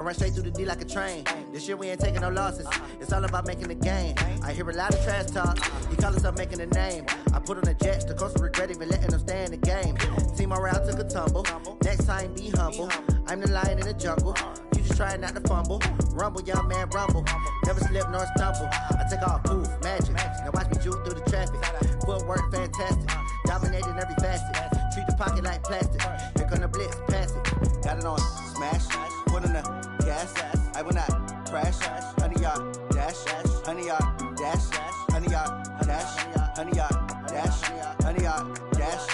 I run straight through the D like a train. This year we ain't taking no losses. It's all about making the game. I hear a lot of trash talk. He call himself making a name. I put on the Jets. The coach will regret even letting them stay in the game. Team around took a tumble. Next time be humble. I'm the lion in the jungle. You just trying not to fumble. Rumble, young man, rumble. Never slip nor stumble. I take off, poof, magic. Now watch me juke through the traffic. Footwork fantastic. Dominating every facet. Treat the pocket like plastic. Here come the blitz, pass it. Got it on, smash. Put in the gas. I will not crash. 100-yard dash. 100-yard dash. 100-yard dash. 100-yard dash. 100-yard dash.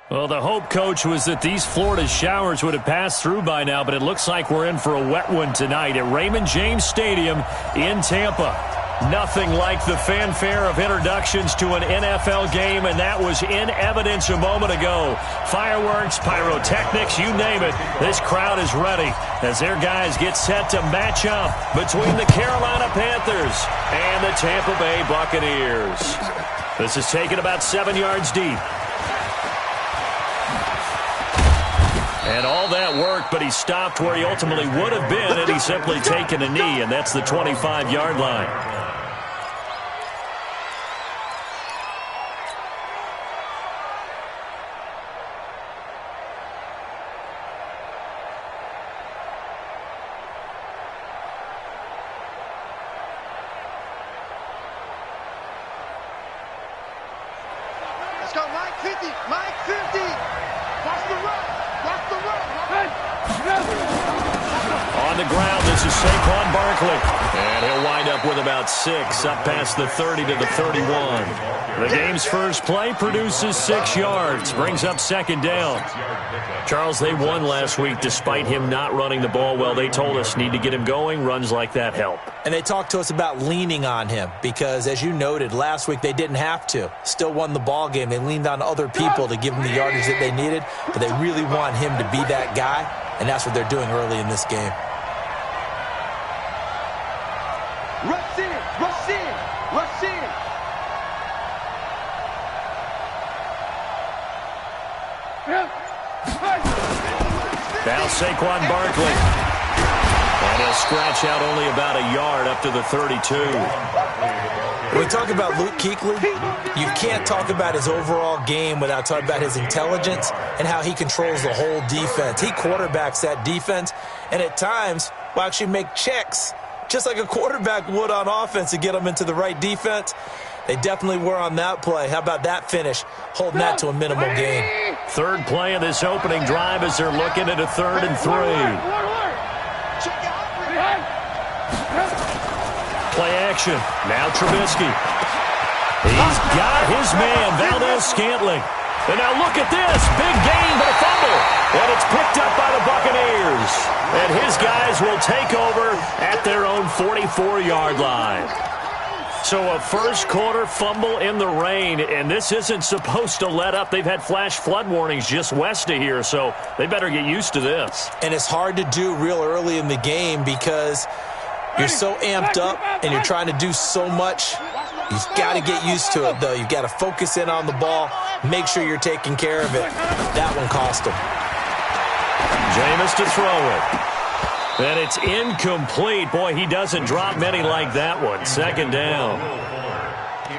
Well, the hope, Coach, was that these Florida showers would have passed through by now, but it looks like we're in for a wet one tonight at Raymond James Stadium in Tampa. Nothing like the fanfare of introductions to an NFL game, and that was in evidence a moment ago. Fireworks, pyrotechnics, you name it. This crowd is ready as their guys get set to match up between the Carolina Panthers and the Tampa Bay Buccaneers. This is taken about 7 yards deep. And all that worked, but he stopped where he ultimately would have been had he simply taken a knee, and that's the 25-yard line. Let's go, Mike 50, Mike 50. Watch the run. On the ground, this is Saquon Barkley. And he'll wind up with about 6, up past the 30 to the 31. The game's first play produces 6 yards, brings up second down. Charles, they won last week despite him not running the ball well. They told us need to get him going. Runs like that help. And they talked to us about leaning on him because, as you noted, last week they didn't have to. Still won the ball game. They leaned on other people to give them the yardage that they needed, but they really want him to be that guy, and that's what they're doing early in this game. Rush in, rush in, rush in. Now Saquon Barkley. And he'll scratch out only about a yard up to the 32. When we talk about Luke Kuechly, you can't talk about his overall game without talking about his intelligence and how he controls the whole defense. He quarterbacks that defense, and at times will actually make checks, just like a quarterback would on offense to get them into the right defense. They definitely were on that play. How about that finish, holding that to a minimal gain? Third play of this opening drive as they're looking at a 3rd and 3. Play action. Now Trubisky. He's got his man, Valdez-Scantling. And now look at this. Big gain, but a fumble. And it's picked up by the Buccaneers. And his guys will take over at their own 44-yard line. So a first-quarter fumble in the rain, and this isn't supposed to let up. They've had flash flood warnings just west of here, so they better get used to this. And it's hard to do real early in the game because you're so amped up and you're trying to do so much. You've got to get used to it, though. You've got to focus in on the ball, make sure you're taking care of it. That one cost them. Jameis to throw it. And it's incomplete. Boy, he doesn't drop many like that one. 2nd down.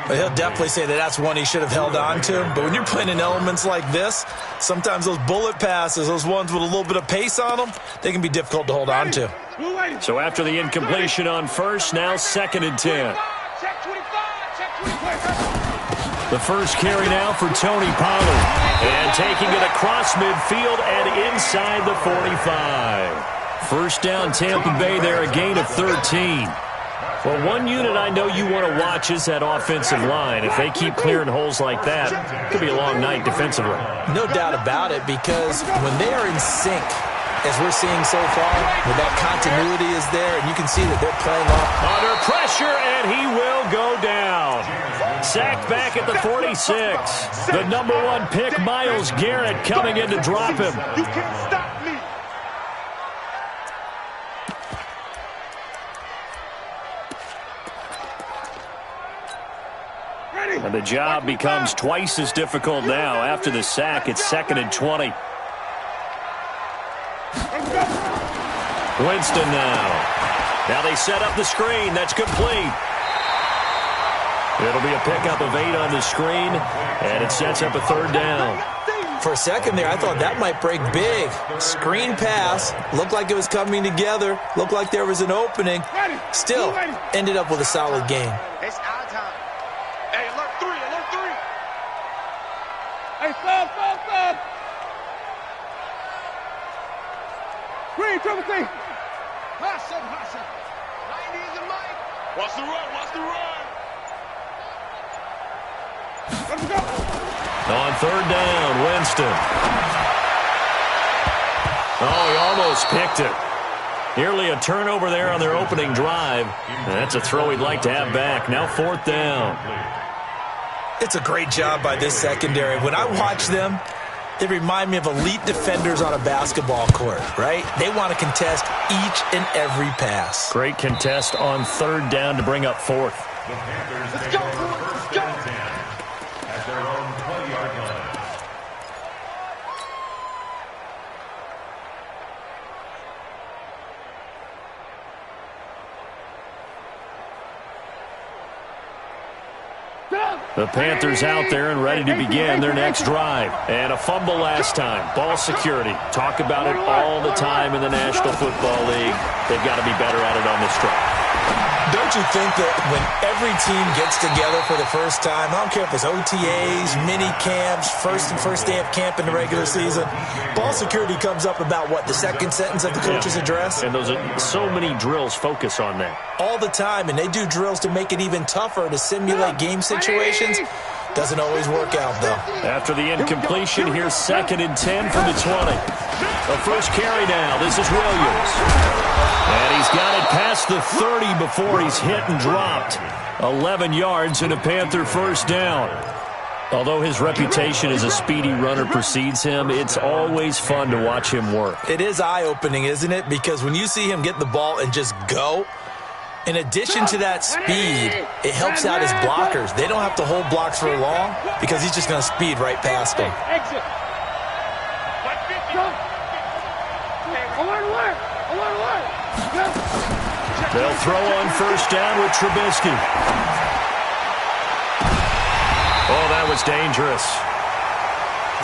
But he'll definitely say that that's one he should have held on to. But when you're playing in elements like this, sometimes those bullet passes, those ones with a little bit of pace on them, they can be difficult to hold on to. So after the incompletion on first, now 2nd and 10. The first carry now for Tony Pollard. And taking it across midfield and inside the 45. First down, Tampa Bay there, a gain of 13. Well, one unit I know you want to watch is that offensive line. If they keep clearing holes like that, it could be a long night defensively. No doubt about it, because when they are in sync, as we're seeing so far, where that continuity is there, and you can see that they're playing off. Under pressure, and he will go down. Sacked back at the 46. The number 1 pick, Myles Garrett, coming in to drop him. You can't stop me. And the job becomes twice as difficult now. After the sack, it's 2nd and 20. Winston now. Now they set up the screen. That's complete. It'll be a pickup of 8 on the screen, and it sets up a 3rd down. For a second there, I thought that might break big. Screen pass. Looked like it was coming together. Looked like there was an opening. Still, ended up with a solid game. It's our time. Hey, alert 3, alert 3. Hey, stop. Screen, triple T. Hustle. 90 is the mic. Watch the run. Let's go. On 3rd down, Winston. Oh, he almost picked it. Nearly a turnover there on their opening drive. That's a throw he'd like to have back. Now 4th down. It's a great job by this secondary. When I watch them, they remind me of elite defenders on a basketball court, right? They want to contest each and every pass. Great contest on 3rd down to bring up 4th. Let's go, boys. Let's go. At their own 20-yard line. The Panthers out there and ready to begin their next drive. And a fumble last time. Ball security. Talk about it all the time in the National Football League. They've got to be better at it on this drive. Don't you think that when every team gets together for the first time, I don't care if it's OTAs, mini camps, first day of camp in the regular season, ball security comes up about what, the second sentence of the coach's address? And those are so many drills focus on that. All the time, and they do drills to make it even tougher to simulate game situations. Doesn't always work out, though. After the incompletion, here's 2nd and 10 from the 20. The first carry now. This is Williams. And he's got it past the 30 before he's hit and dropped. 11 yards and a Panther first down. Although his reputation as a speedy runner precedes him, it's always fun to watch him work. It is eye-opening, isn't it? Because when you see him get the ball and just go, in addition to that speed, it helps out his blockers. They don't have to hold blocks for long because he's just going to speed right past them. Exit. They'll throw on first down with Trubisky. Oh, that was dangerous.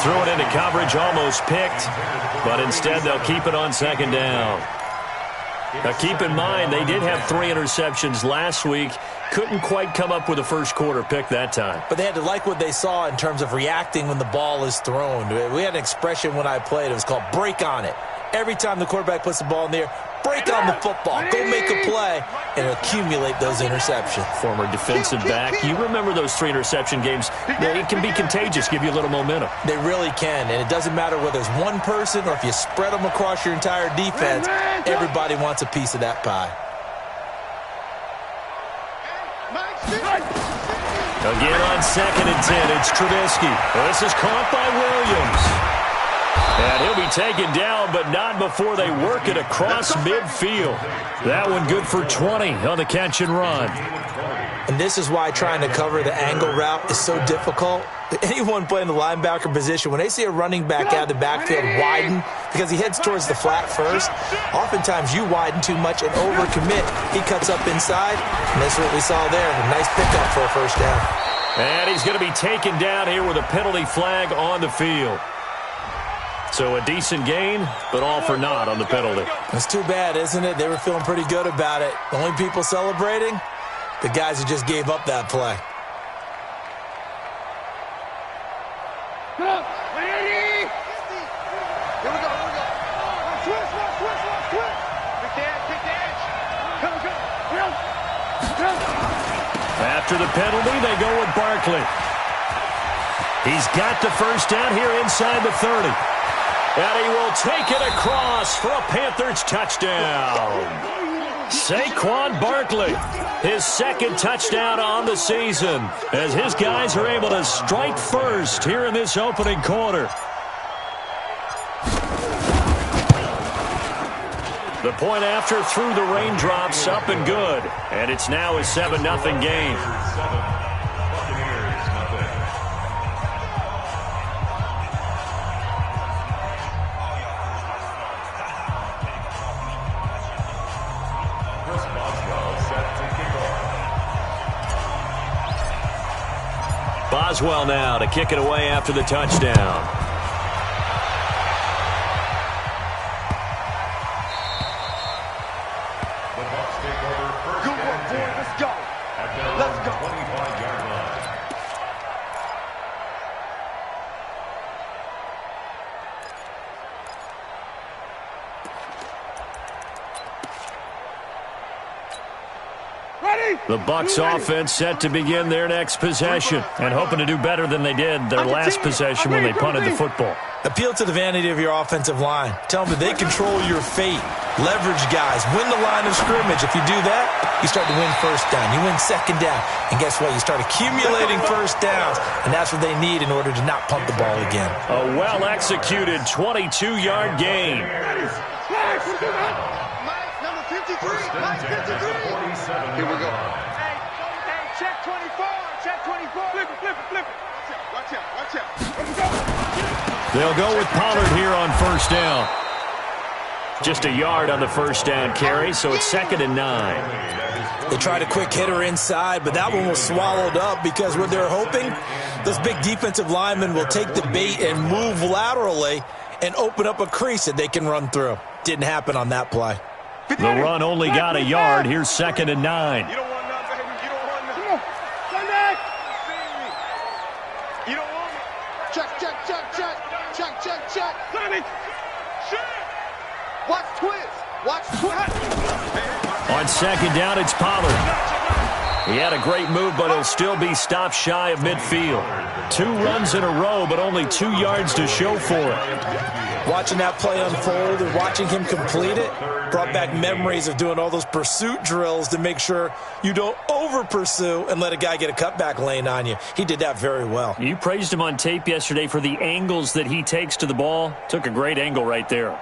Threw it into coverage, almost picked, but instead they'll keep it on 2nd down. Now keep in mind, they did have 3 interceptions last week. Couldn't quite come up with a first quarter pick that time. But they had to like what they saw in terms of reacting when the ball is thrown. We had an expression when I played. It was called break on it. Every time the quarterback puts the ball in the air, break on the football. Go make a play and accumulate those interceptions. Former defensive back. You remember those 3 interception games. It can be contagious, give you a little momentum. They really can, and it doesn't matter whether it's one person or if you spread them across your entire defense. Everybody wants a piece of that pie. Again on 2nd and 10, it's Trubisky. This is caught by Williams. And he'll be taken down, but not before they work it across midfield. That one good for 20 on the catch and run. And this is why trying to cover the angle route is so difficult. Anyone playing the linebacker position, when they see a running back out of the backfield widen, because he heads towards the flat first, oftentimes you widen too much and overcommit. He cuts up inside, and that's what we saw there. A nice pickup for a first down. And he's going to be taken down here with a penalty flag on the field. So a decent gain, but all for naught on the penalty. That's too bad, isn't it? They were feeling pretty good about it. The only people celebrating, the guys who just gave up that play. Here we go. Switch. Pick the edge. Go. After the penalty, they go with Barkley. He's got the first down here inside the 30. And he will take it across for a Panthers touchdown. Saquon Barkley, his 2nd touchdown on the season, as his guys are able to strike first here in this opening quarter. The point after through the raindrops, up and good. And it's now a 7-0 game. Boswell now to kick it away after the touchdown. The Bucs take over first Good work, and boy. 10 Let's go. at their Let's own go. 25-yard line. Ready? The Bucs offense set to begin their next possession and hoping to do better than they did their last possession when they punted the football. Appeal to the vanity of your offensive line. Tell them that they control your fate. Leverage guys. Win the line of scrimmage. If you do that, you start to win first down. You win second down. And guess what? You start accumulating first downs. And that's what they need in order to not punt the ball again. A well-executed 22-yard gain. Mike, number 53. Mike, 53. Here we go. Hey, check 24. Check 24. Flip it. Watch out. They'll go with Pollard here on first down. Just a yard on the first down carry, so it's 2nd and 9. They tried a quick hitter inside, but that one was swallowed up because what they're hoping, those big defensive linemen will take the bait and move laterally and open up a crease that they can run through. Didn't happen on that play. The run only got a yard. Here's 2nd and 9. You don't want none, baby. You don't want none. Come on. Stand back. You don't want me. Check. Stand it. Watch twist. On 2nd down, it's Pollard. He had a great move, but he'll still be stopped shy of midfield. 2 runs in a row, but only 2 yards to show for it. Watching that play unfold and watching him complete it brought back memories of doing all those pursuit drills to make sure you don't over-pursue and let a guy get a cutback lane on you. He did that very well. You praised him on tape yesterday for the angles that he takes to the ball. Took a great angle right there.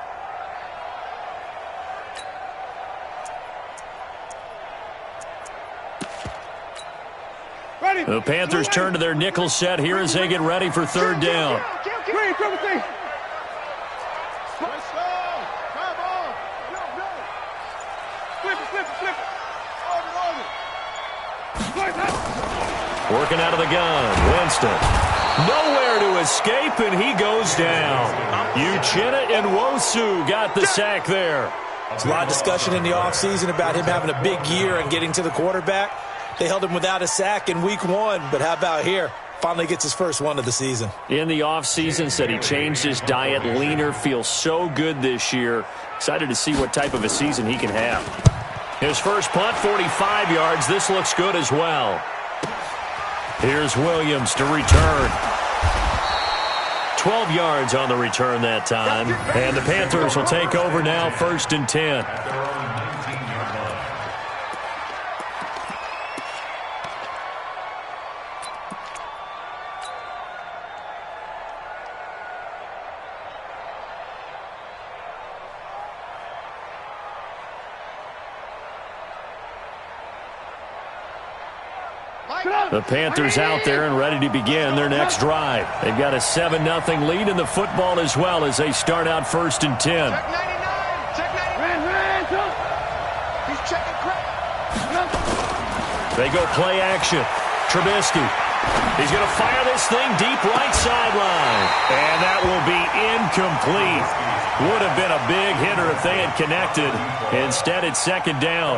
Ready. The Panthers turn to their nickel set here as they get ready for 3rd down. Green, triple T. Flip it. Working out of the gun, Winston. Nowhere to escape, and he goes down. Uchenna and Nwosu got the sack there. There's a lot of discussion in the offseason about him having a big year and getting to the quarterback. They held him without a sack in week 1, but how about here? Finally gets his first one of the season. In the offseason, said he changed his diet, leaner, feels so good this year. Excited to see what type of a season he can have. His first punt, 45 yards. This looks good as well. Here's Williams to return. 12 yards on the return that time. And the Panthers will take over now, 1st and 10. The Panthers out there and ready to begin their next drive. They've got a 7-0 lead in the football as well as they start out 1st and 10. Check 99. Check 99. He's checking crap. They go play action. Trubisky. He's going to fire this thing deep right sideline. And that will be incomplete. Would have been a big hitter if they had connected. Instead, it's 2nd down.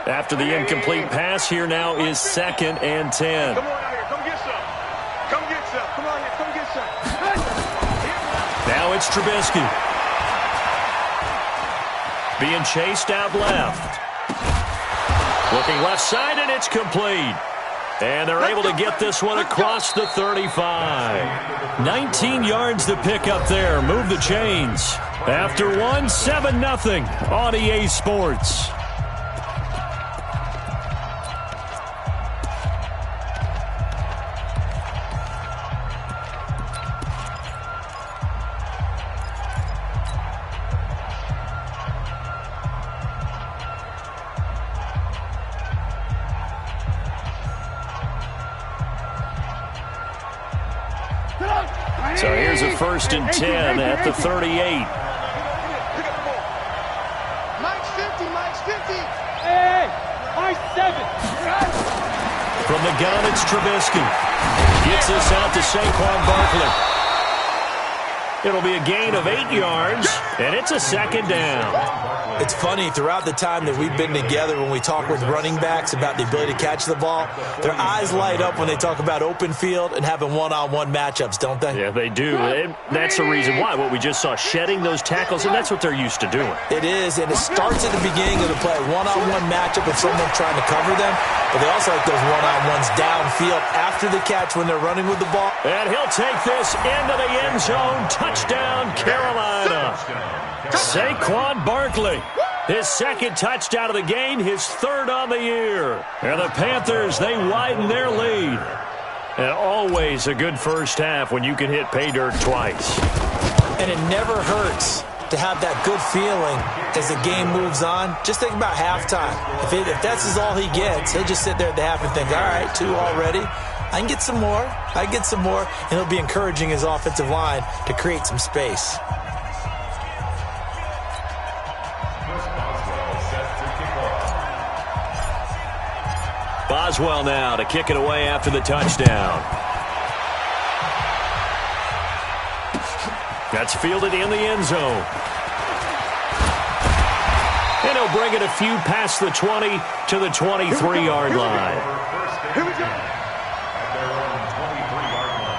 After the incomplete pass, here now is 2nd and 10. Come on out here. Come get some. Come get some. Come on here. Come get some. Now it's Trubisky. Being chased out left. Looking left side, and it's complete. And they're able to get this one across the 35. 19 yards to pick up there. Move the chains. After one, 7-0 on EA Sports. So here's a 1st and 10 at the 38. Mike's 50, Mike's 50. Hey, Mike's 7. From the gun, it's Trubisky. Gets this out to Saquon Barkley. It'll be a gain of 8 yards, and it's a 2nd down. It's funny, throughout the time that we've been together, when we talk with running backs about the ability to catch the ball, their eyes light up when they talk about open field and having one-on-one matchups, don't they? Yeah, they do. And that's the reason why. What we just saw, shedding those tackles, and that's what they're used to doing. It is, and it starts at the beginning of the play. One-on-one matchup with someone trying to cover them, but they also like those one-on-ones downfield after the catch when they're running with the ball. And he'll take this into the end zone. Touchdown, Carolina. Saquon Barkley. His 2nd touchdown of the game, his 3rd on the year. And the Panthers, they widen their lead. And always a good first half when you can hit pay dirt twice. And it never hurts to have that good feeling as the game moves on. Just think about halftime. If that's all he gets, he'll just sit there at the half and think, all right, 2 already. I can get some more. I get some more. And he'll be encouraging his offensive line to create some space. Boswell now to kick it away after the touchdown. That's fielded in the end zone. And he'll bring it a few past the 20 to the 23-yard line. Here we go. At their own 23-yard line.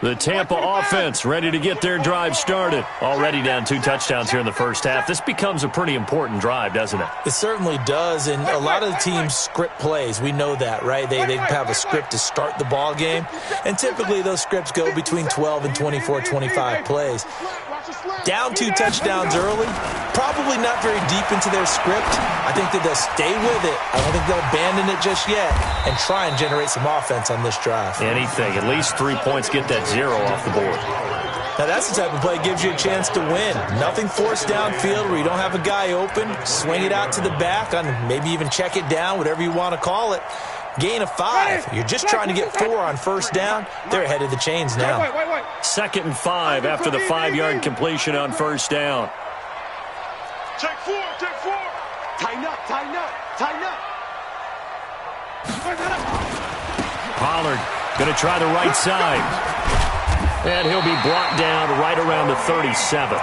The Tampa offense ready to get their drive started. Already down 2 touchdowns here in the first half. This becomes a pretty important drive, doesn't it? It certainly does, and a lot of the teams script plays. We know that, right? They have a script to start the ball game, and typically those scripts go between 12 and 24, 25 plays. Down 2 touchdowns early, probably not very deep into their script. I think that they'll stay with it. I don't think they'll abandon it just yet and try and generate some offense on this drive. Anything. At least 3 points, get that 0 off the board. Now, that's the type of play that gives you a chance to win. Nothing forced downfield where you don't have a guy open. Swing it out to the back, on maybe even check it down, whatever you want to call it. Gain of 5. You're just trying to get 4 on first down. They're ahead of the chains now. 2nd and 5 after the 5-yard completion on first down. Take 4, take 4. Tighten up, tighten up, tighten up. Pollard going to try the right side. And he'll be brought down right around the 37.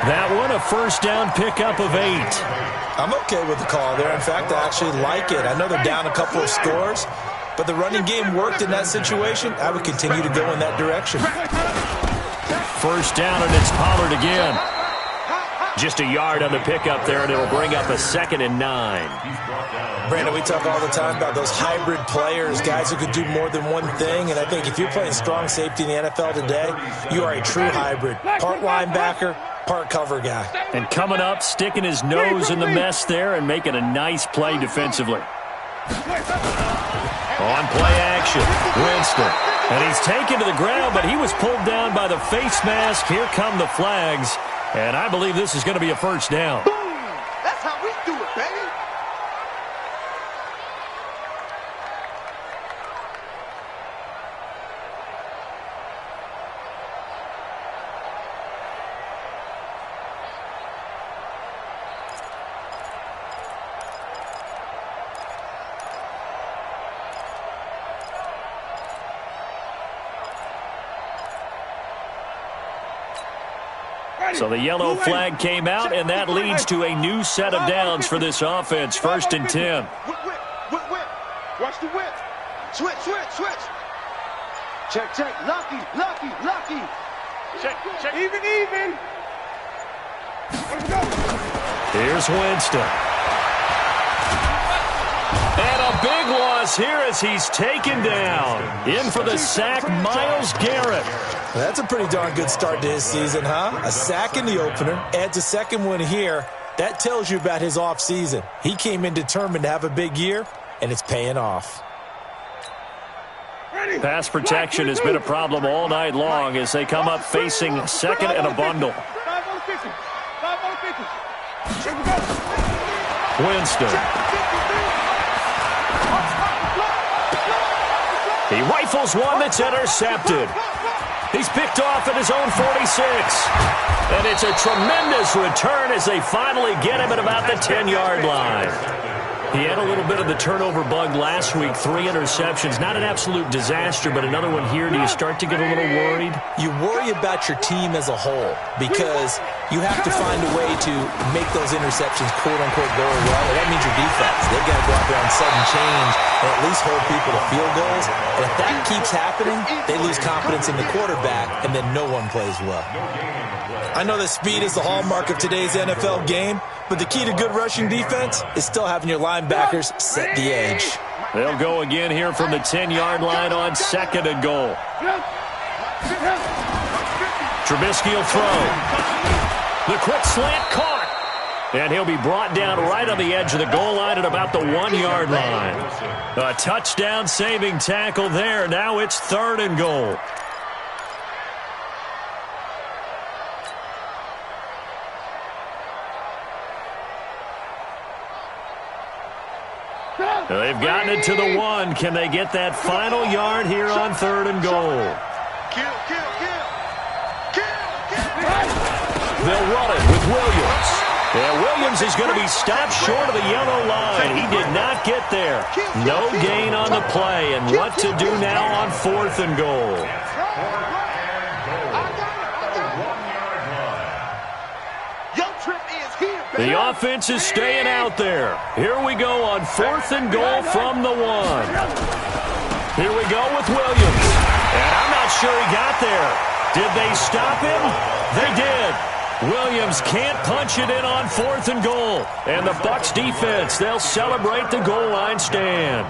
That one, a first down pickup of 8. I'm okay with the call there. In fact, I actually like it. I know they're down a couple of scores, but the running game worked in that situation. I would continue to go in that direction. First down, and it's Pollard again. Just a yard on the pickup there, and it'll bring up a 2nd and 9. Brandon, we talk all the time about those hybrid players, guys who could do more than one thing, and I think if you're playing strong safety in the NFL today, you are a true hybrid. Part linebacker, part cover guy. And coming up, sticking his nose in the mess there and making a nice play defensively. On play action, Winston. And he's taken to the ground, but he was pulled down by the face mask. Here come the flags. And I believe this is going to be a first down. Boom! That's how we do it, baby. So the yellow flag came out, and that leads to a new set of downs for this offense. 1st and 10. Whip. Watch the whip. Switch. Check. Lucky. Check. Even. Let's go. Here's Winston. And a big loss here as he's taken down. In for the sack, Myles Garrett. That's a pretty darn good start to his season, huh? A sack in the opener, adds a second one here. That tells you about his offseason. He came in determined to have a big year, and it's paying off. Pass protection has been a problem all night long as they come up facing second and a bundle. Winston. He rifles one that's intercepted. He's picked off at his own 46. And it's a tremendous return as they finally get him at about the 10-yard line. He had a little bit of the turnover bug last week, 3 interceptions. Not an absolute disaster, but another one here. Do you start to get a little worried? You worry about your team as a whole because you have to find a way to make those interceptions, quote-unquote, go away. That means your defense. They've got to go out there and sudden change and at least hold people to field goals. And if that keeps happening, they lose confidence in the quarterback, and then no one plays well. I know that speed is the hallmark of today's NFL game, but the key to good rushing defense is still having your linebackers set the edge. They'll go again here from the 10-yard line on second and goal. Trubisky will throw. The quick slant caught. And he'll be brought down right on the edge of the goal line at about the 1-yard line. A touchdown-saving tackle there. Now it's third and goal. They've gotten it to the 1. Can they get that final yard here on third and goal? They'll run it with Williams. And Williams is going to be stopped short of the yellow line. He did not get there. No gain on the play. And what to do now on fourth and goal? The offense is staying out there. Here we go on fourth and goal from the 1. Here we go with Williams. And I'm not sure he got there. Did they stop him? They did. Williams can't punch it in on fourth and goal. And the Bucs defense, they'll celebrate the goal line stand.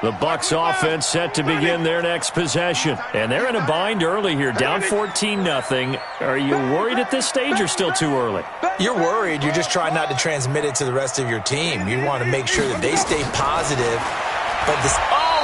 The Bucs offense set to begin their next possession. And they're in a bind early here, down 14-0. Are you worried at this stage or still too early? You're worried. You're just trying not to transmit it to the rest of your team. You want to make sure that they stay positive. But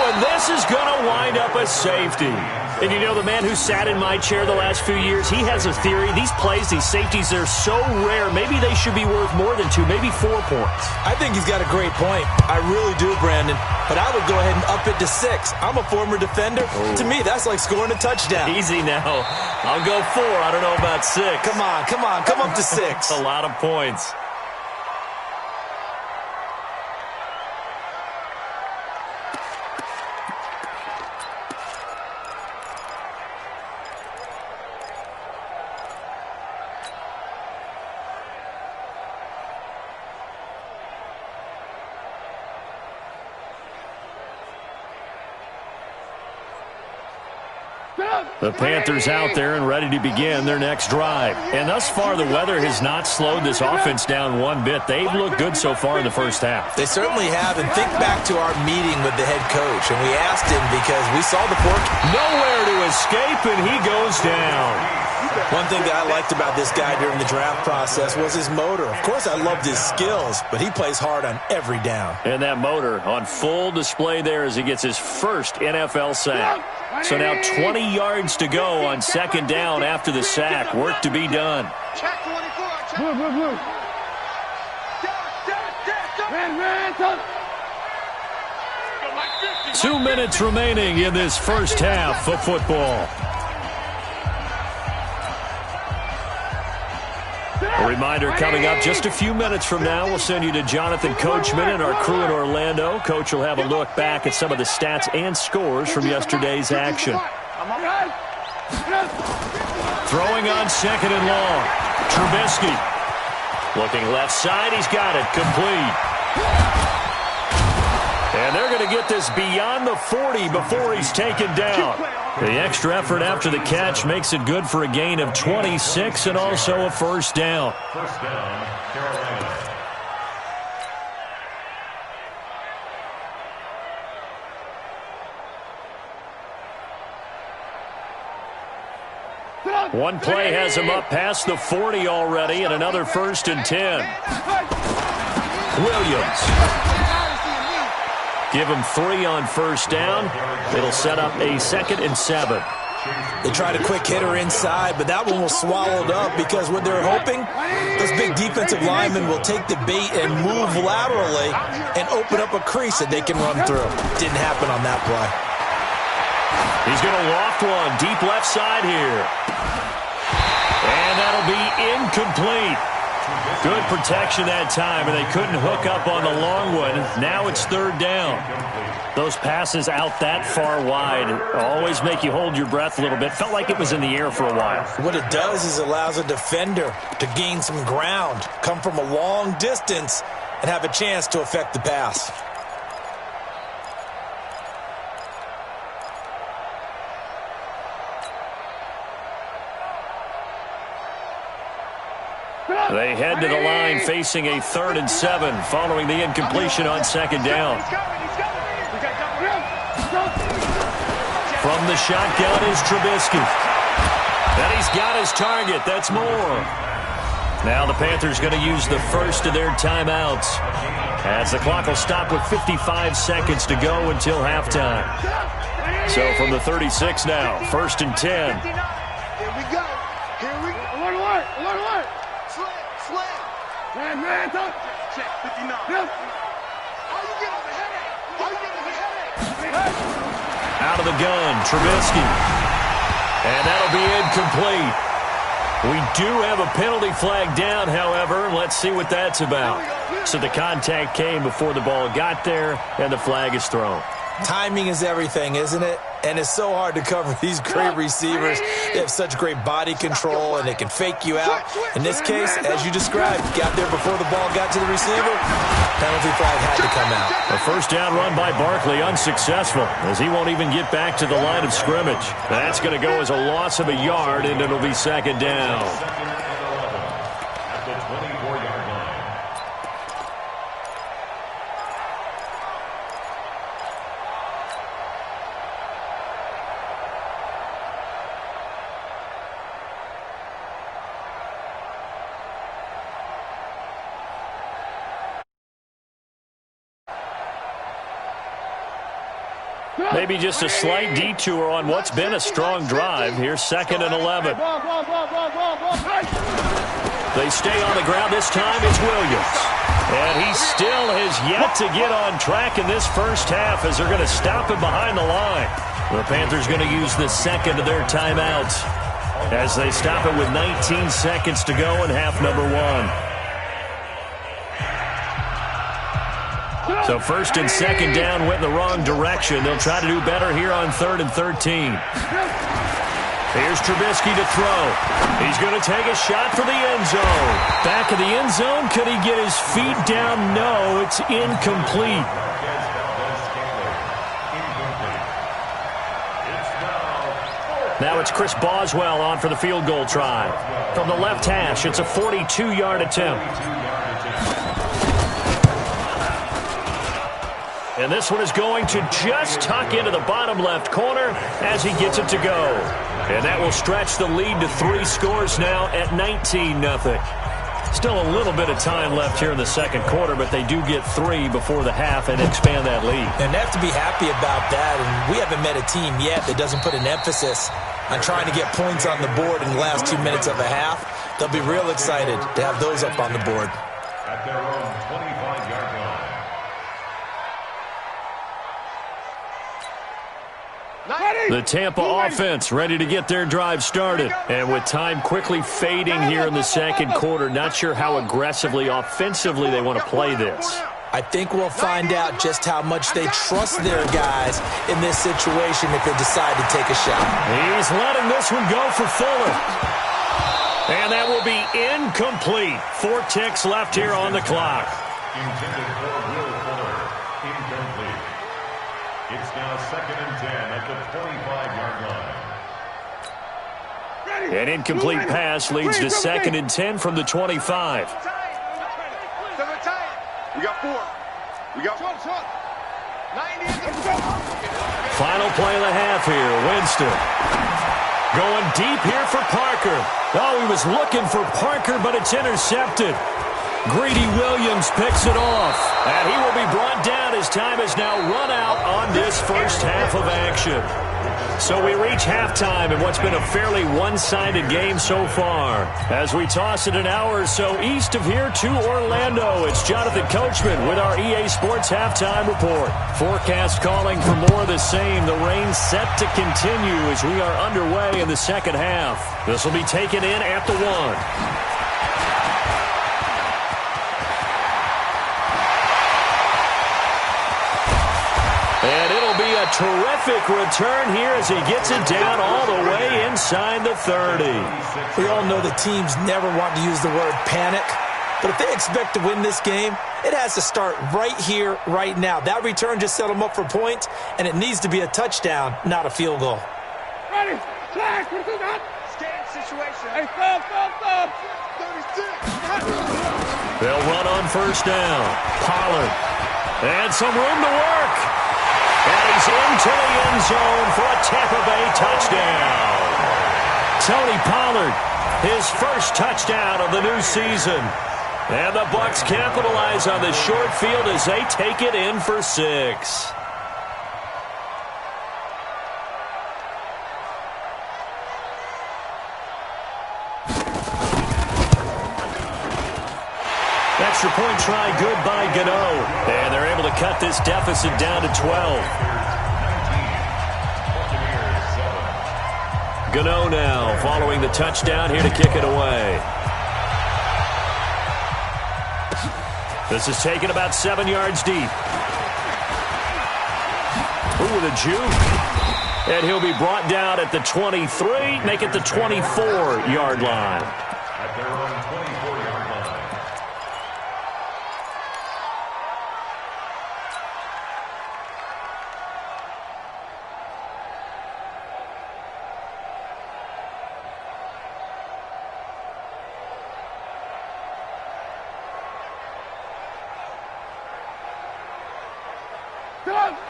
and this is going to wind up a safety. And you know, the man who sat in my chair the last few years, he has a theory. These plays, these safeties, they're so rare. Maybe they should be worth more than 2, maybe 4 points. I think he's got a great point. I really do, Brandon. But I would go ahead and up it to 6. I'm a former defender. Oh. To me, that's like scoring a touchdown. Easy now. I'll go 4. I don't know about 6. Come on. Come up to 6. A lot of points. The Panthers out there and ready to begin their next drive. And thus far, the weather has not slowed this offense down one bit. They've looked good so far in the first half. They certainly have. And think back to our meeting with the head coach. And we asked him because we saw the pork. Nowhere to escape, and he goes down. One thing that I liked about this guy during the draft process was his motor. Of course, I loved his skills, but he plays hard on every down. And that motor on full display there as he gets his first NFL sack. So now 20 yards to go on second down after the sack. Work to be done. Blue. 2 minutes remaining in this first half of football. A reminder coming up just a few minutes from now, we'll send you to Jonathan Coachman and our crew in Orlando. Coach will have a look back at some of the stats and scores from yesterday's action. Throwing on second and long. Trubisky. Looking left side, he's got it. Complete. And they're going to get this beyond the 40 before he's taken down. The extra effort after the catch makes it good for a gain of 26 and also a first down. First down, Carolina. One play has him up past the 40 already, and another 1st and 10. Williams. Give him 3 on 1st down. It'll set up a 2nd and 7. They tried a quick hitter inside, but that one was swallowed up because what they're hoping, those big defensive linemen will take the bait and move laterally and open up a crease that they can run through. Didn't happen on that play. He's going to loft one deep left side here. And that'll be incomplete. Good protection that time, and they couldn't hook up on the long one. Now it's 3rd down. Those passes out that far wide always make you hold your breath a little bit. Felt like it was in the air for a while. What it does is allows a defender to gain some ground, come from a long distance, and have a chance to affect the pass. They head to the line facing a 3rd and 7 following the incompletion on 2nd down. From the shotgun is Trubisky. And he's got his target. That's more. Now the Panthers going to use the first of their timeouts as the clock will stop with 55 seconds to go until halftime. So from the 36 now, 1st and 10. Here we go. Here we go. Alert, alert, alert. Slam. Man, don't. Check 59. How you get on the headache? How you get on the headache? Out of the gun, Trubisky. And that'll be incomplete. We do have a penalty flag down, however. Let's see what that's about. So the contact came before the ball got there, and the flag is thrown. Timing is everything, isn't it? And it's so hard to cover these great receivers. They have such great body control, and they can fake you out. In this case, as you described, got there before the ball got to the receiver. Penalty flag had to come out. A 1st down run by Barkley, unsuccessful, as he won't even get back to the line of scrimmage. That's going to go as a loss of a yard, and it'll be 2nd down. At the 24-yard line. Maybe just a slight detour on what's been a strong drive. Here's 2nd and 11. They stay on the ground. This time it's Williams. And he still has yet to get on track in this first half as they're going to stop him behind the line. The Panthers going to use the 2nd of their timeouts as they stop it with 19 seconds to go in half number 1. So 1st and 2nd down went in the wrong direction. They'll try to do better here on 3rd and 13. Here's Trubisky to throw. He's going to take a shot for the end zone. Back of the end zone. Could he get his feet down? No, it's incomplete. Now it's Chris Boswell on for the field goal try. From the left hash, it's a 42-yard attempt. And this one is going to just tuck into the bottom left corner as he gets it to go. And that will stretch the lead to 3 scores now at 19-0. Still a little bit of time left here in the 2nd quarter, but they do get 3 before the half and expand that lead. And they have to be happy about that. And we haven't met a team yet that doesn't put an emphasis on trying to get points on the board in the last 2 minutes of a half. They'll be real excited to have those up on the board. At their own 25-yard line. The Tampa offense ready to get their drive started. And with time quickly fading here in the 2nd quarter, not sure how aggressively, offensively they want to play this. I think we'll find out just how much they trust their guys in this situation if they decide to take a shot. He's letting this one go for Fuller. And that will be incomplete. 4 ticks left here on the clock. Intended for Will Fuller. Incomplete. It's now 2nd and 10 at the 25-yard line. An incomplete pass leads to 2nd and 10 from the 25. We got 4. We got 1. 90. Final play of the half here. Winston. Going deep here for Parker. Oh, he was looking for Parker, but it's intercepted. Greedy Williams picks it off. And he will be brought down. His time has now run out on this first half of action. So we reach halftime in what's been a fairly one-sided game so far. As we toss it an hour or so east of here to Orlando, it's Jonathan Coachman with our EA Sports Halftime Report. Forecast calling for more of the same. The rain set to continue as we are underway in the second half. This will be taken in at the 1. And it'll be a terrific return here as he gets it down all the way inside the 30. We all know the teams never want to use the word panic, but if they expect to win this game, it has to start right here, right now. That return just set them up for points, and it needs to be a touchdown, not a field goal. Ready, flag, what is that? Scan situation. Hey, stop. 36. They'll run on first down. Pollard. And some room to work. And he's into the end zone for a Tampa Bay touchdown. Tony Pollard, his first touchdown of the new season. And the Bucs capitalize on the short field as they take it in for 6. Extra point try good by Gano. And they're able to cut this deficit down to 12. Gano now following the touchdown here to kick it away. This is taken about 7 yards deep. Ooh, with a juke. And he'll be brought down at the 23, make it the 24-yard line. At their own 24-yard line.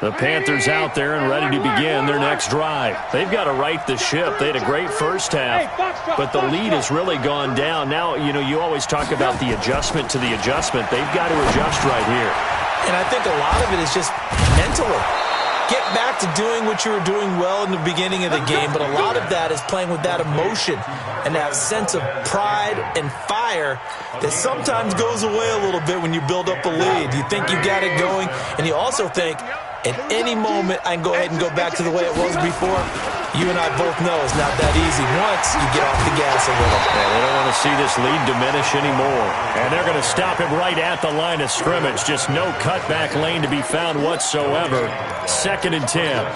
The Panthers out there and ready to begin their next drive. They've got to right the ship. They had a great first half, but the lead has really gone down. Now, you always talk about the adjustment to the adjustment. They've got to adjust right here. And I think a lot of it is just mentally. Get back to doing what you were doing well in the beginning of the game, but a lot of that is playing with that emotion and that sense of pride and fire that sometimes goes away a little bit when you build up a lead. You think you got it going, and you also think, at any moment, I can go ahead and go back to the way it was before. You and I both know it's not that easy once you get off the gas a little. Yeah, they don't want to see this lead diminish anymore. And they're going to stop him right at the line of scrimmage. Just no cutback lane to be found whatsoever. 2nd and 10.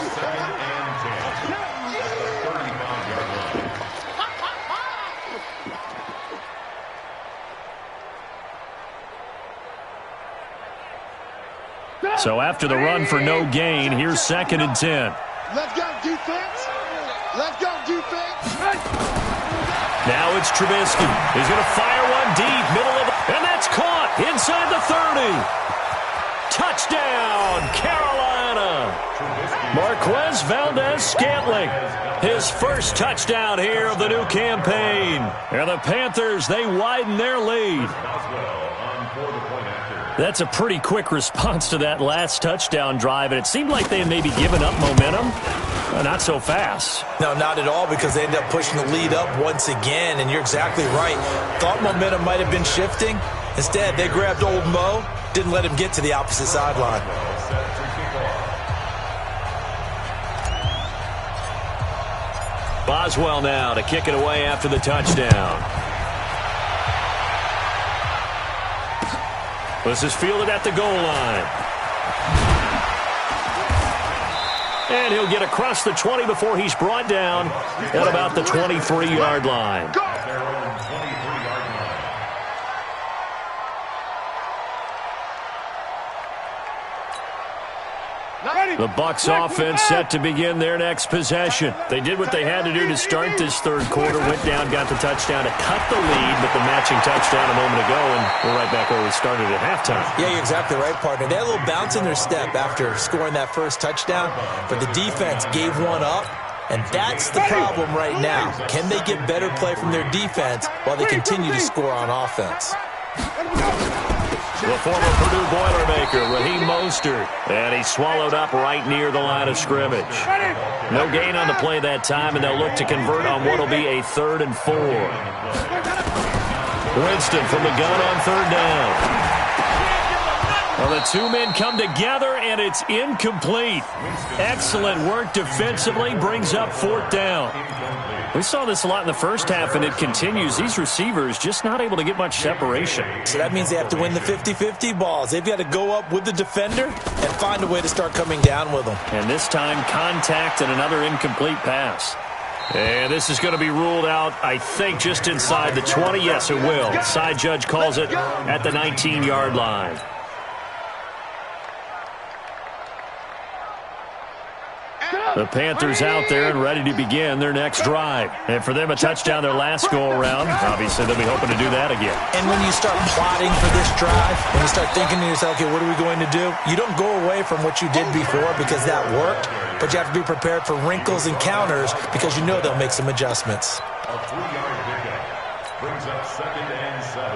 So after the run for no gain, here's 2nd and 10. Let's go, defense. Let's go, defense. Now it's Trubisky. He's going to fire one deep, middle of the... And that's caught inside the 30. Touchdown, Carolina. Marquez Valdez-Scantling. His first touchdown here of the new campaign. And the Panthers, they widen their lead. That's a pretty quick response to that last touchdown drive, and it seemed like they had maybe given up momentum. Not so fast. No, not at all, because they ended up pushing the lead up once again, and you're exactly right. Thought momentum might have been shifting. Instead, they grabbed old Mo, didn't let him get to the opposite sideline. Boswell now to kick it away after the touchdown. This is fielded at the goal line. And he'll get across the 20 before he's brought down at about the 23-yard line. The Bucs offense set to begin their next possession. They did what they had to do to start this third quarter. Went down, got the touchdown to cut the lead, but the matching touchdown a moment ago, and we're right back where we started at halftime. Yeah, you're exactly right, partner. They had a little bounce in their step after scoring that first touchdown, but the defense gave one up, And that's the problem right now. Can they get better play from their defense while they continue to score on offense? The former Purdue Boilermaker, Raheem Mostert, and he swallowed up right near the line of scrimmage. No gain on the play that time, and they'll look to convert on what will be a 3rd and 4. Winston from the gun on 3rd down. Well, the two men come together, and it's incomplete. Excellent work defensively, brings up 4th down. We saw this a lot in the first half, and it continues. These receivers just not able to get much separation. So that means they have to win the 50-50 balls. They've got to go up with the defender and find a way to start coming down with them. And this time, contact and another incomplete pass. And this is going to be ruled out, I think, just inside the 20. Yes, it will. Side judge calls it at the 19-yard line. The Panthers out there and ready to begin their next drive. And for them, a touchdown their last go-around. Obviously, they'll be hoping to do that again. And when you start plotting for this drive, when you start thinking to yourself, okay, what are we going to do? You don't go away from what you did before because that worked, but you have to be prepared for wrinkles and counters because you know they'll make some adjustments. A 3-yard pickup brings up 2nd and 7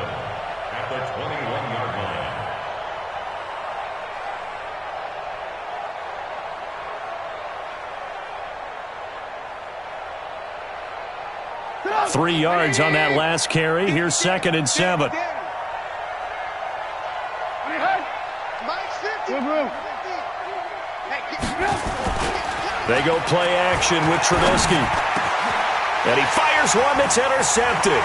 at the 21-yard line. 3 yards on that last carry. Here's 2nd and 7. They go play action with Trubisky. And he fires one that's intercepted.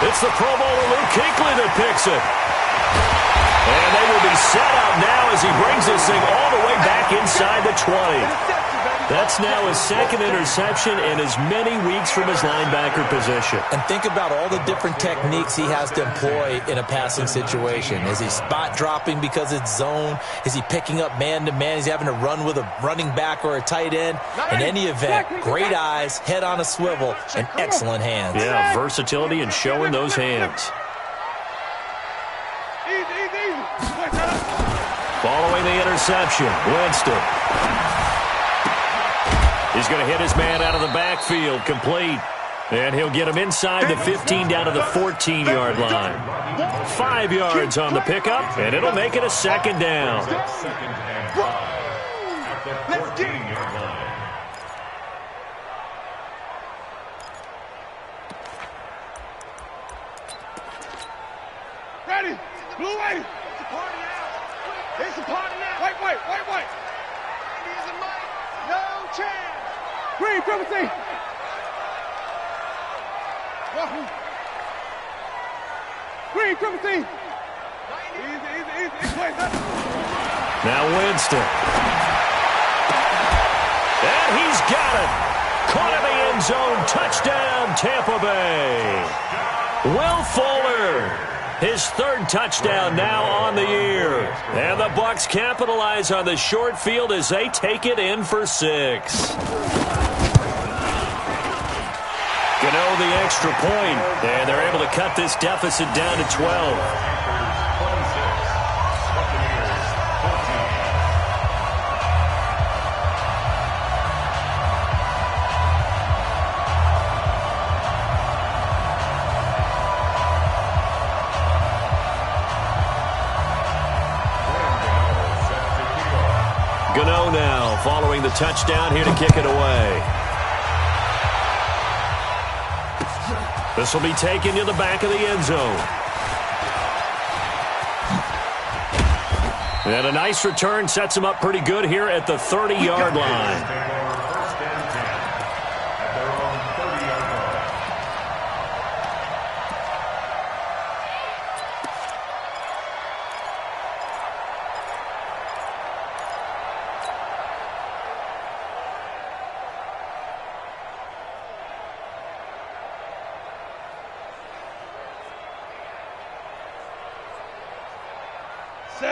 It's the Pro Bowler Luke Kuechly that picks it. And they will be set up now as he brings this thing all the way back inside the 20. That's now his 2nd interception in as many weeks from his linebacker position. And think about all the different techniques he has to employ in a passing situation. Is he spot dropping because it's zone? Is he picking up man-to-man? Is he having to run with a running back or a tight end? In any event, great eyes, head on a swivel, and excellent hands. Yeah, versatility and showing those hands. Following the interception, Winston. He's going to hit his man out of the backfield, complete. And he'll get him inside the 15 down to the 14-yard line. 5 yards on the pickup, and it'll make it a 2nd down. Let's get it. Ready. Blue way. It's a party now. It's a party now. Wait. He's a mic. No chance. Green, privacy. Green, privacy. Easy. Now Winston. And he's got it. Caught in the end zone. Touchdown, Tampa Bay. Will Fuller. His 3rd touchdown now on the year. And the Bucs capitalize on the short field as they take it in for 6. Gano the extra point, and they're able to cut this deficit down to 12. Gano now following the touchdown here to kick it away. This will be taken to the back of the end zone. And a nice return sets him up pretty good here at the 30-yard line.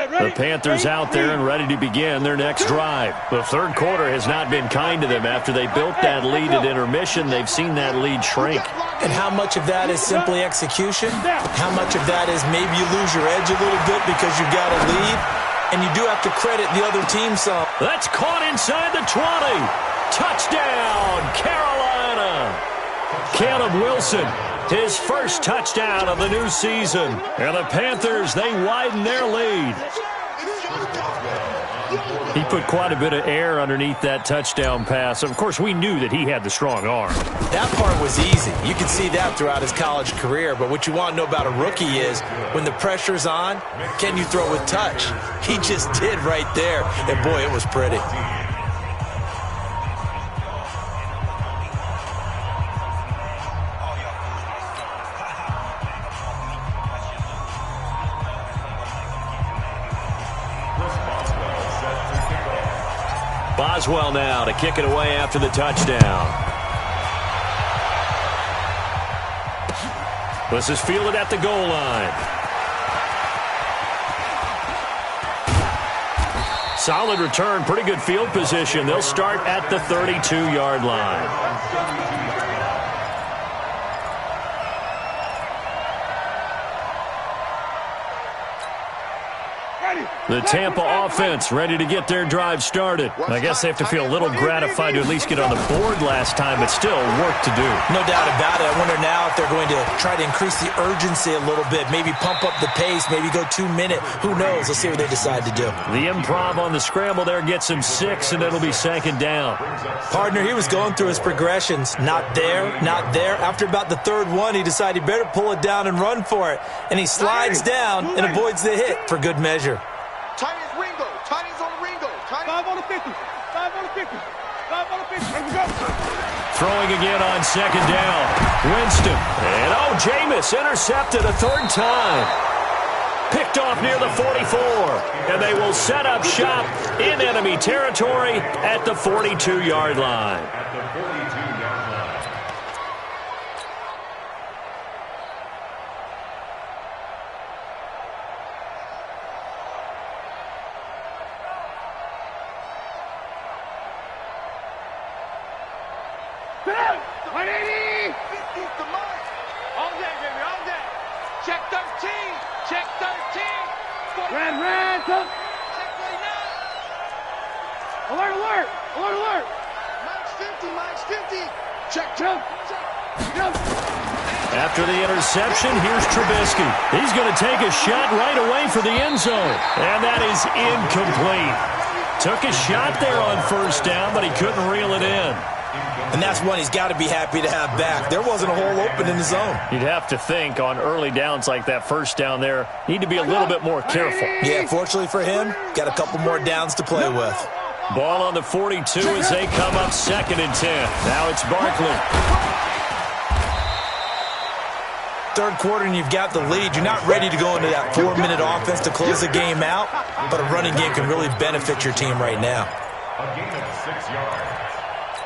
The Panthers out there and ready to begin their next drive. The 3rd quarter has not been kind to them. After they built that lead at intermission, they've seen that lead shrink. And how much of that is simply execution? How much of that is maybe you lose your edge a little bit because you've got a lead? And you do have to credit the other team some. That's caught inside the 20. Touchdown, Carolina! Caleb Wilson, his first touchdown of the new season. And the Panthers, they widen their lead. He put quite a bit of air underneath that touchdown pass. Of course, we knew that he had the strong arm. That part was easy. You can see that throughout his college career. But what you want to know about a rookie is when the pressure's on, can you throw with touch? He just did right there. And, boy, it was pretty. Boswell now to kick it away after the touchdown. This is fielded at the goal line. Solid return, pretty good field position. They'll start at the 32-yard line. The Tampa offense ready to get their drive started. I guess they have to feel a little gratified to at least get on the board last time, but still work to do. No doubt about it. I wonder now if they're going to try to increase the urgency a little bit, maybe pump up the pace, maybe go 2-minute. Who knows? Let's see what they decide to do. The improv on the scramble there gets him 6, and it'll be second down. Partner, he was going through his progressions. Not there, not there. After about the third one, he decided he better pull it down and run for it. And he slides down and avoids the hit for good measure. Tight is Ringo. Tight is on the Ringo. 5 on the 50. 5 on the 50. 5 on the 50. Let's go. Throwing again on second down. Winston. And Jameis intercepted a third time. Picked off near the 44. And they will set up shop in enemy territory at the 42-yard line. At the 42-yard line. Check 13. Check 13. Red. Check 49. Alert. Mike's 50. Check. Jump. After the interception, here's Trubisky. He's going to take a shot right away for the end zone. And that is incomplete. Took a shot there on first down, but he couldn't reel it in. And that's one he's got to be happy to have back. There wasn't a hole open in the zone. You'd have to think on early downs like that first down there, need to be a little bit more careful. Yeah, fortunately for him, got a couple more downs to play with. Ball on the 42 as they come up 2nd and 10. Now it's Barkley. Third quarter and you've got the lead. You're not ready to go into that 4-minute offense to close the game out, but a running game can really benefit your team right now. A gain of 6 yards.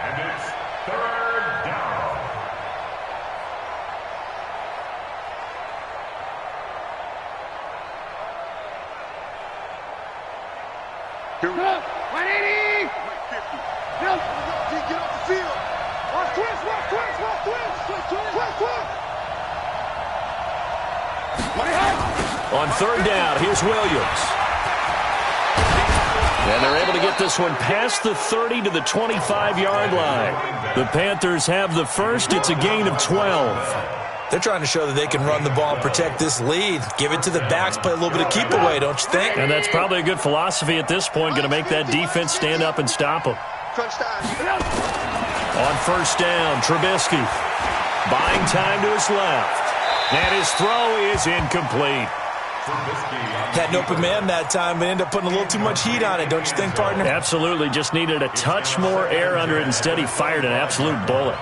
And it's third down. Here we go. 180. 50. Get off the field. Watch twist. On third down, here's Williams. And they're able to get this one past the 30 to the 25-yard line. The Panthers have the first. It's a gain of 12. They're trying to show that they can run the ball and protect this lead. Give it to the backs, play a little bit of keep away, don't you think? And that's probably a good philosophy at this point, going to make that defense stand up and stop them. On first down, Trubisky buying time to his left. And his throw is incomplete. Had an open man that time, but ended up putting a little too much heat on it, don't you think, partner? Absolutely. Just needed a touch more air under it. Instead, he fired an absolute bullet.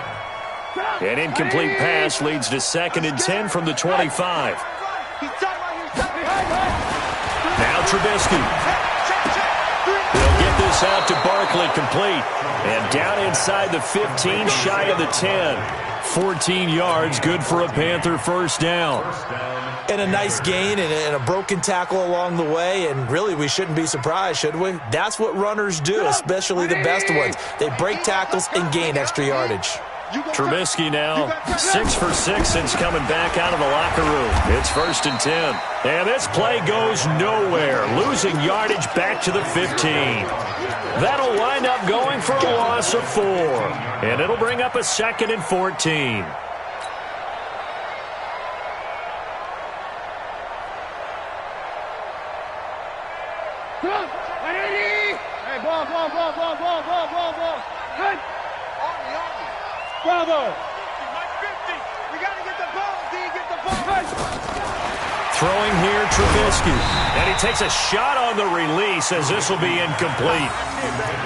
An incomplete pass leads to 2nd and 10 from the 25. Now Trubisky. They'll get this out to Barkley, complete. And down inside the 15, shy of the 10. 14 yards, good for a Panther first down. And a nice gain and a broken tackle along the way, and really we shouldn't be surprised, should we? That's what runners do, especially the best ones. They break tackles and gain extra yardage. Trubisky now 6 for 6 since coming back out of the locker room. It's 1st and 10. And this play goes nowhere, losing yardage back to the 15. That'll wind up going for a loss of 4. And it'll bring up a 2nd and 14. Hey, ball. Good. Bravo. We got to get the ball, D. Get the ball. Throwing here, Trubisky. And he takes a shot on the release as this will be incomplete.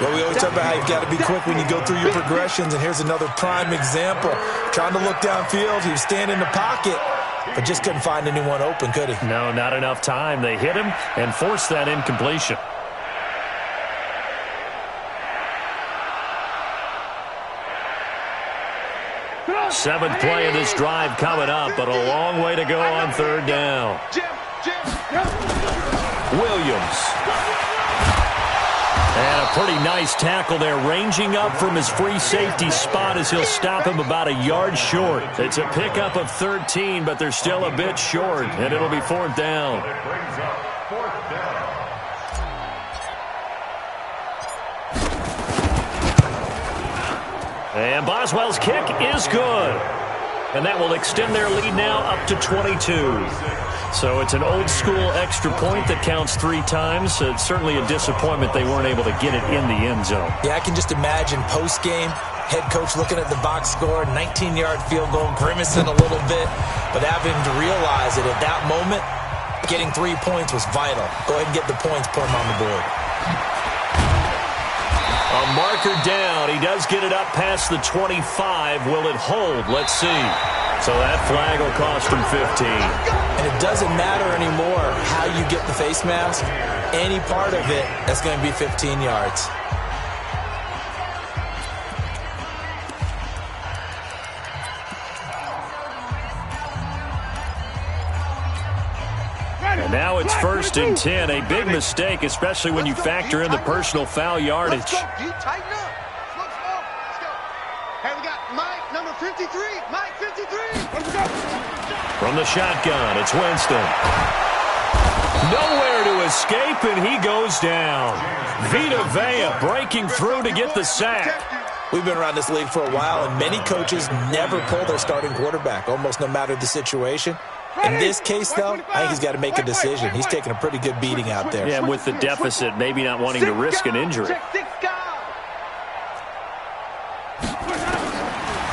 Well, we always talk about how you've got to be quick when you go through your progressions, and here's another prime example. Trying to look downfield, he was standing in the pocket, but just couldn't find anyone open, could he? No, not enough time. They hit him and forced that incompletion. Seventh play of this drive coming up, but a long way to go on 3rd down. Williams. And a pretty nice tackle there, ranging up from his free safety spot as he'll stop him about a yard short. It's a pickup of 13, but they're still a bit short, and it'll be 4th down. It brings up 4th down. And Boswell's kick is good. And that will extend their lead now up to 22. So it's an old-school extra point that counts 3 times. It's certainly a disappointment they weren't able to get it in the end zone. Yeah, I can just imagine post-game, head coach looking at the box score, 19-yard field goal, grimacing a little bit, but having to realize that at that moment, getting 3 points was vital. Go ahead and get the points, put them on the board. A marker down. He does get it up past the 25. Will it hold? Let's see. So that flag will cost him 15. And it doesn't matter anymore how you get the face mask. Any part of it, that's going to be 15 yards. And now it's 1st and 10. A big mistake, especially when you factor in the personal foul yardage. Let's go, D. Tighten up. Let's go. Hey, we got Mike, number 53. Mike, 53. Let's go. From the shotgun, it's Winston. Nowhere to escape, and he goes down. Vita Vea breaking through to get the sack. We've been around this league for a while, and many coaches never pull their starting quarterback, almost no matter the situation. In this case, though, I think he's got to make a decision. He's taking a pretty good beating out there. Yeah, with the deficit, maybe not wanting to risk an injury.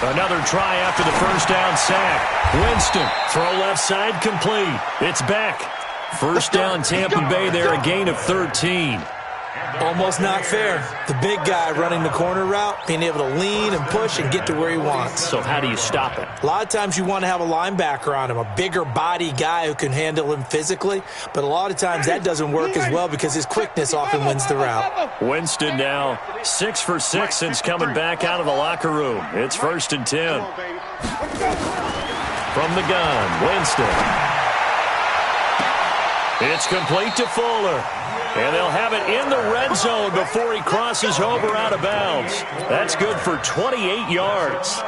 Another try after the 1st down sack. Winston, throw left side, complete. It's back. 1st down, Tampa Bay there, a gain of 13. Almost not fair. The big guy running the corner route, being able to lean and push and get to where he wants. So how do you stop it? A lot of times you want to have a linebacker on him, a bigger body guy who can handle him physically, but a lot of times that doesn't work as well because his quickness often wins the route. Winston now 6 for 6 since coming back out of the locker room. It's 1st and 10. From the gun, Winston. It's complete to Fuller. And they'll have it in the red zone before he crosses over out of bounds. That's good for 28 yards.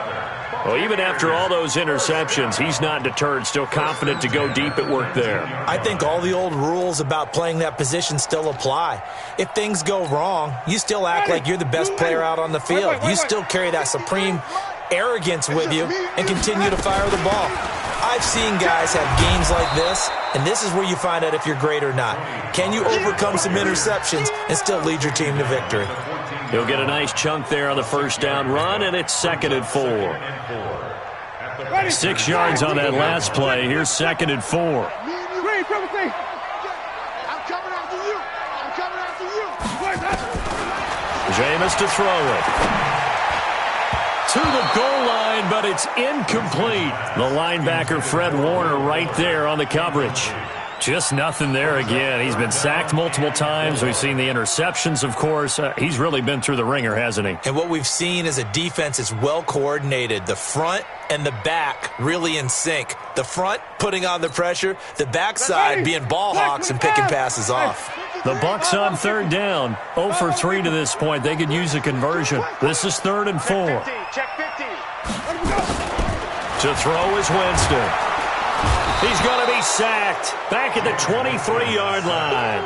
Well, even after all those interceptions, he's not deterred, still confident to go deep at work there. I think all the old rules about playing that position still apply. If things go wrong, you still act like you're the best player out on the field. You still carry that supreme arrogance with you and continue to fire the ball. I've seen guys have games like this, and this is where you find out if you're great or not. Can you overcome some interceptions and still lead your team to victory? He'll get a nice chunk there on the 1st down run, and it's 2nd and 4. 6 yards on that last play. Here's 2nd and 4. I'm coming after you. I'm coming after you. Jameis to throw it. To the goal line, but it's incomplete. The linebacker, Fred Warner, right there on the coverage. Just nothing there again. He's been sacked multiple times. We've seen the interceptions, of course. He's really been through the ringer, hasn't he? And what we've seen is a defense that's well coordinated. The front and the back really in sync. The front putting on the pressure, the backside being ball hawks and picking passes off. The Bucs on 3rd down. 0 for 3 to this point. They could use a conversion. This is 3rd and 4. Check 50. To throw is Winston. He's going to be sacked back at the 23-yard line.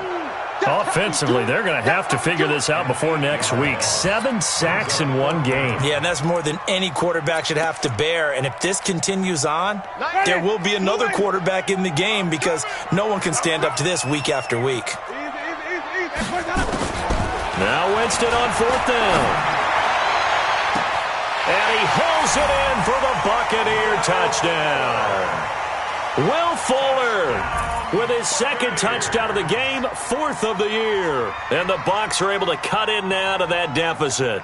Offensively, they're going to have to figure this out before next week. 7 sacks in one game. Yeah, and that's more than any quarterback should have to bear. And if this continues on, there will be another quarterback in the game because no one can stand up to this week after week. Now Winston on 4th down. And he hauls it in for the Buccaneer touchdown. Will Fuller with his 2nd touchdown of the game, 4th of the year. And the Bucs are able to cut in now to that deficit.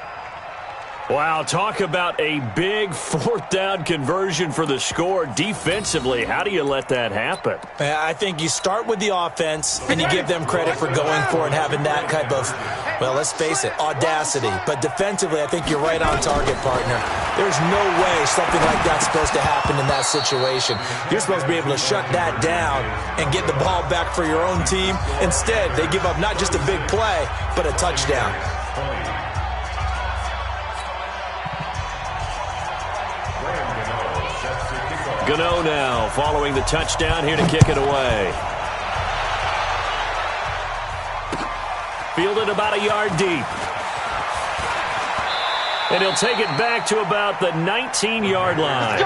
Wow, talk about a big 4th down conversion for the score. Defensively, how do you let that happen? I think you start with the offense and you give them credit for going for it and having that type of, well, let's face it, audacity. But defensively, I think you're right on target, partner. There's no way something like that's supposed to happen in that situation. You're supposed to be able to shut that down and get the ball back for your own team. Instead, they give up not just a big play, but a touchdown. Gano now following the touchdown here to kick it away. Fielded about a yard deep. And he'll take it back to about the 19-yard line.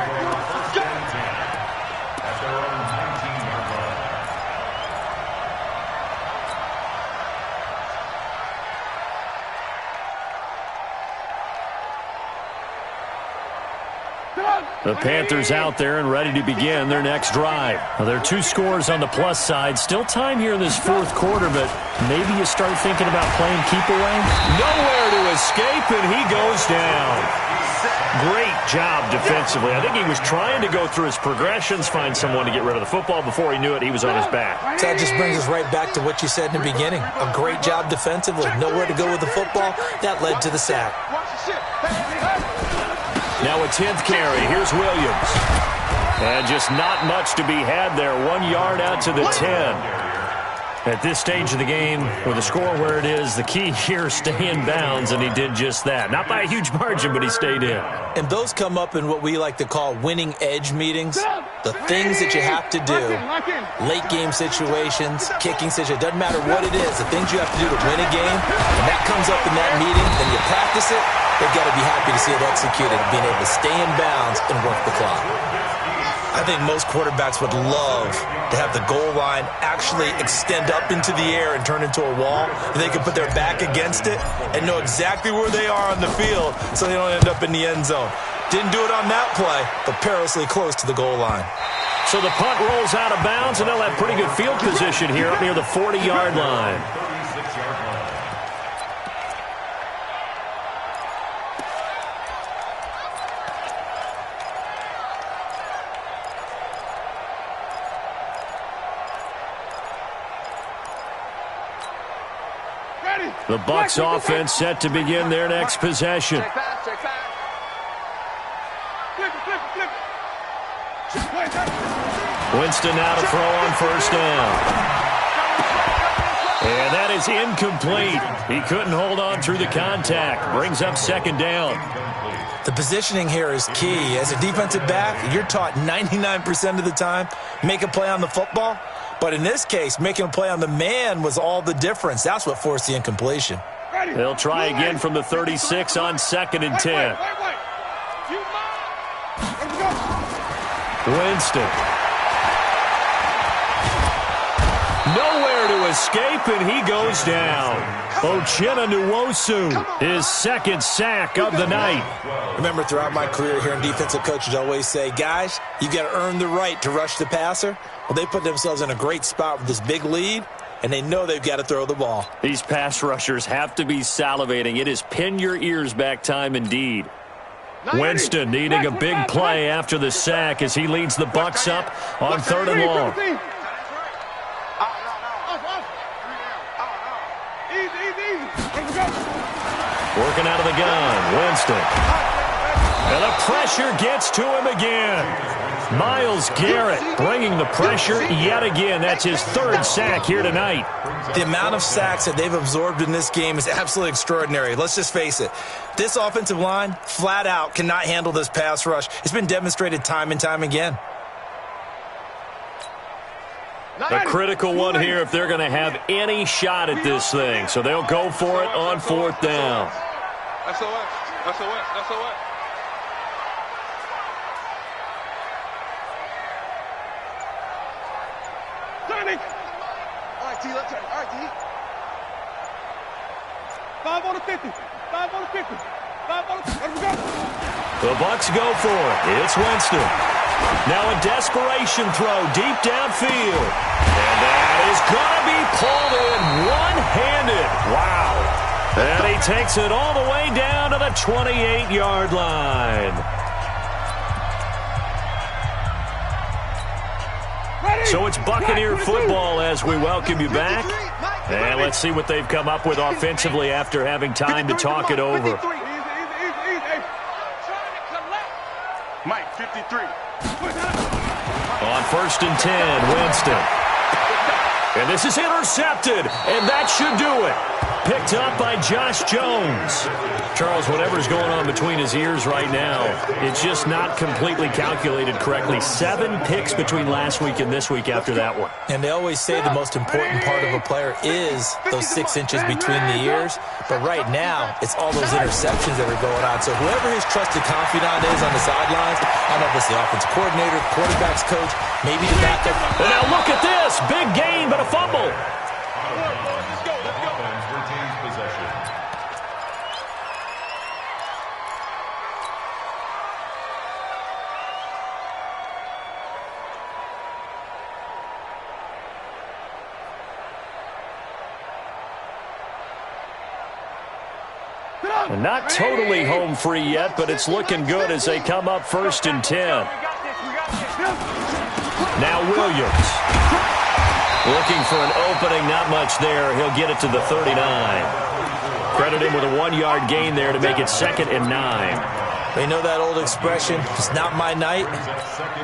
The Panthers out there and ready to begin their next drive. Now, there are 2 scores on the plus side. Still time here in this 4th quarter, but maybe you start thinking about playing keep away. Nowhere to escape, and he goes down. Great job defensively. I think he was trying to go through his progressions, find someone to get rid of the football. Before he knew it, he was on his back. That just brings us right back to what you said in the beginning. A great job defensively. Nowhere to go with the football. That led to the sack. Now a 10th carry. Here's Williams. And just not much to be had there. 1 yard out to the 10. At this stage of the game, with the score where it is, the key here, stay in bounds, and he did just that. Not by a huge margin, but he stayed in. And those come up in what we like to call winning edge meetings. The things that you have to do, late game situations, kicking situations, doesn't matter what it is, the things you have to do to win a game, when that comes up in that meeting, then you practice it, they've got to be happy to see it executed, being able to stay in bounds and work the clock. I think most quarterbacks would love to have the goal line actually extend up into the air and turn into a wall, and they can put their back against it and know exactly where they are on the field so they don't end up in the end zone. Didn't do it on that play, but perilously close to the goal line. So the punt rolls out of bounds, and they'll have pretty good field position here up near the 40-yard line. The Bucs offense set to begin their next possession. Winston now to throw on 1st down. And that is incomplete. He couldn't hold on through the contact. Brings up 2nd down. The positioning here is key. As a defensive back, you're taught 99% of the time, make a play on the football. But in this case, making a play on the man was all the difference. That's what forced the incompletion. They'll try again from the 36 on 2nd and 10. Winston. Nowhere to escape, and he goes down. Uchenna Nwosu, his 2nd sack of the night. Remember, throughout my career here in defensive coaches always say, guys, you got to earn the right to rush the passer. Well, they put themselves in a great spot with this big lead, and they know they've got to throw the ball. These pass rushers have to be salivating. It is pin your ears back time indeed. Winston needing a big play after the sack as he leads the Bucs up on 3rd and long. Working out of the gun, Winston. And the pressure gets to him again. Myles Garrett bringing the pressure yet again. That's his 3rd sack here tonight. The amount of sacks that they've absorbed in this game is absolutely extraordinary. Let's just face it. This offensive line, flat out, cannot handle this pass rush. It's been demonstrated time and time again. A critical one here if they're going to have any shot at this thing. So they'll go for it on 4th down. SOS. Sonic! All right, T, let's turn. All right, T. 5 on the 50. 5 on the 50. 5 on the 50. Let him go. The Bucs go for it. It's Winston. Now a desperation throw deep downfield. And that is going to be pulled in one-handed. Wow. And he takes it all the way down to the 28-yard line. So it's Buccaneer football as we welcome you back. And let's see what they've come up with offensively after having time to talk it over. Mike, 53. On 1st and 10, Winston. And this is intercepted, and that should do it. Picked up by Josh Jones. Charles, whatever's going on between his ears right now, it's just not completely calculated correctly. 7 picks between last week and this week after that one. And they always say the most important part of a player is those 6 inches between the ears. But right now, it's all those interceptions that are going on. So whoever his trusted confidant is on the sidelines, I don't know if it's the offensive coordinator, quarterback's coach, maybe the backup. And now look at this. Big gain, but a fumble. And not totally home free yet, but it's looking good as they come up 1st and 10. Now Williams. Looking for an opening, not much there. He'll get it to the 39. Credit him with a 1-yard gain there to make it 2nd and 9. They know that old expression, it's not my night.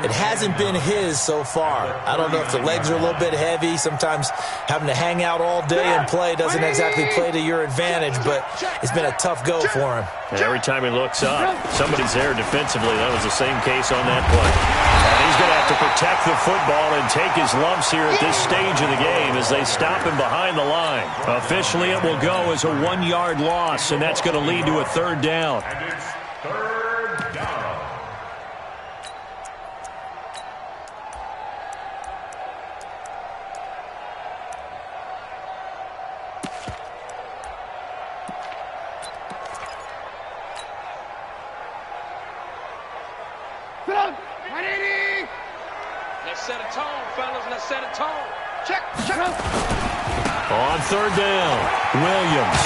It hasn't been his so far. I don't know if the legs are a little bit heavy. Sometimes having to hang out all day and play doesn't exactly play to your advantage, but it's been a tough go for him. And every time he looks up, somebody's there defensively. That was the same case on that play. And he's going to have to protect the football and take his lumps here at this stage of the game as they stop him behind the line. Officially, it will go as a 1-yard loss, and that's going to lead to a 3rd down. And it's 3rd down. Sit up. 180. Let's set a tone, fellas. Let's set a tone. Check up. On 3rd down, Williams.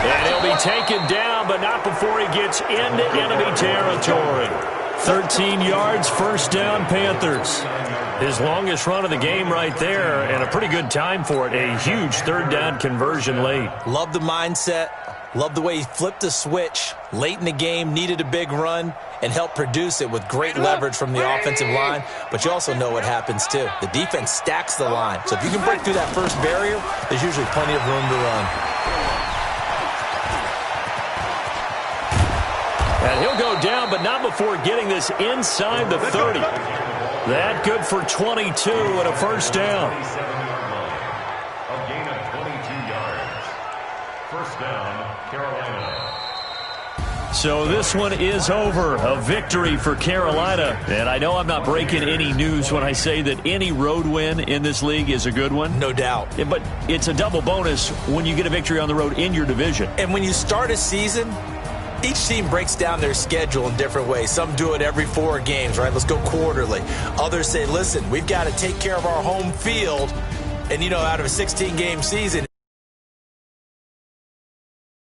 And he'll be taken down, but not before he gets into enemy territory. 13 yards, 1st down, Panthers. His longest run of the game right there, and a pretty good time for it. A huge 3rd down conversion late. Love the mindset. Love the way he flipped the switch late in the game, needed a big run, and helped produce it with great leverage from the offensive line. But you also know what happens, too. The defense stacks the line. So if you can break through that first barrier, there's usually plenty of room to run. And he'll go down, but not before getting this inside the 30. That good for 22 and a 1st down. A gain of 22 yards. 1st down, Carolina. So this one is over. A victory for Carolina. And I know I'm not breaking any news when I say that any road win in this league is a good one. No doubt. But it's a double bonus when you get a victory on the road in your division. And when you start a season, each team breaks down their schedule in different ways. Some do it every 4 games, right? Let's go quarterly. Others say, listen, we've got to take care of our home field. And, you know, out of a 16-game season,